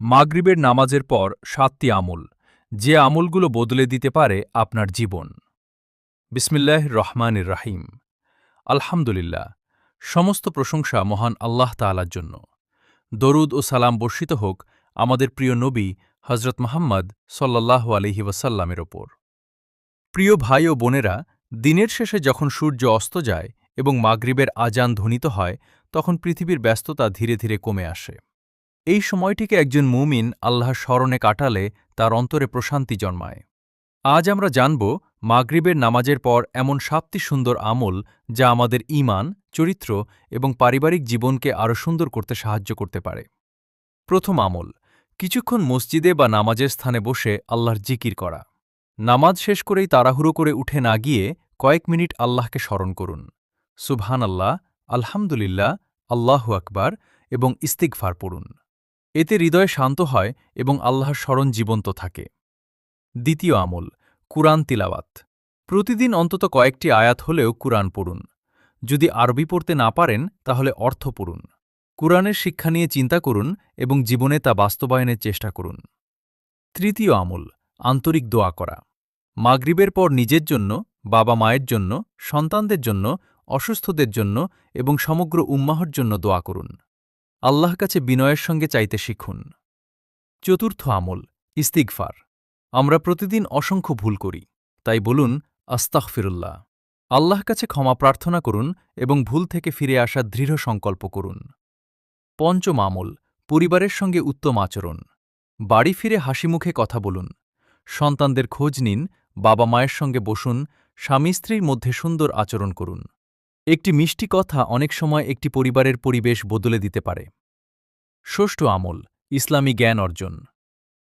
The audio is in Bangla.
মাগরিবের নামাজের পর ৭টি আমল, যে আমলগুলো বদলে দিতে পারে আপনার জীবন। বিসমিল্লাহির রহমানির রাহিম। আলহামদুলিল্লাহ, সমস্ত প্রশংসা মহান আল্লাহ তাআলার জন্য। দরুদ ও সালাম বর্ষিত হোক আমাদের প্রিয় নবী হজরত মুহাম্মদ সাল্লাল্লাহু আলাইহি ওয়াসাল্লামের ওপর। প্রিয় ভাই ও বোনেরা, দিনের শেষে যখন সূর্য অস্ত যায় এবং মাগরিবের আজান ধ্বনিত হয়, তখন পৃথিবীর ব্যস্ততা ধীরে ধীরে কমে আসে। এই সময়টিকে একজন মুমিন আল্লাহর স্মরণে কাটালে তার অন্তরে প্রশান্তি জন্মায়। আজ আমরা জানব মাগরিবের নামাজের পর এমন ৭টি সুন্দর আমল যা আমাদের ঈমান, চরিত্র এবং পারিবারিক জীবনকে আরও সুন্দর করতে সাহায্য করতে পারে। প্রথম আমল, কিছুক্ষণ মসজিদে বা নামাজের স্থানে বসে আল্লাহর জিকির করা। নামাজ শেষ করেই তাড়াহুড়ো করে উঠে না গিয়ে কয়েক মিনিট আল্লাহকে স্মরণ করুন। সুবহানাল্লাহ, আলহামদুলিল্লাহ, আল্লাহু আকবার এবং ইস্তিগফার পড়ুন। এতে হৃদয় শান্ত হয় এবং আল্লাহর স্মরণ জীবন্ত থাকে। দ্বিতীয় আমল, কুরআন তিলাওয়াত। প্রতিদিন অন্তত কয়েকটি আয়াত হলেও কুরআন পড়ুন। যদি আরবি পড়তে না পারেন তাহলে অর্থ পড়ুন। কুরআনের শিক্ষা নিয়ে চিন্তা করুন এবং জীবনে তা বাস্তবায়নের চেষ্টা করুন। তৃতীয় আমল, আন্তরিক দোয়া করা। মাগরিবের পর নিজের জন্য, বাবা মায়ের জন্য, সন্তানদের জন্য, অসুস্থদের জন্য এবং সমগ্র উম্মাহর জন্য দোয়া করুন। আল্লাহর কাছে বিনয়ের সঙ্গে চাইতে শিখুন। চতুর্থ আমল, ইস্তিগফার। আমরা প্রতিদিন অসংখ্য ভুল করি, তাই বলুন আস্তাগফিরুল্লাহ। আল্লাহর কাছে ক্ষমা প্রার্থনা করুন এবং ভুল থেকে ফিরে আসার দৃঢ় সংকল্প করুন। পঞ্চম আমল, পরিবারের সঙ্গে উত্তম আচরণ। বাড়ি ফিরে হাসিমুখে কথা বলুন। সন্তানদের খোঁজ নিন, বাবা মায়ের সঙ্গে বসুন, স্বামী স্ত্রীর মধ্যে সুন্দর আচরণ করুন। একটি মিষ্টি কথা অনেক সময় একটি পরিবারের পরিবেশ বদলে দিতে পারে। ষষ্ঠ আমল, ইসলামী জ্ঞান অর্জন।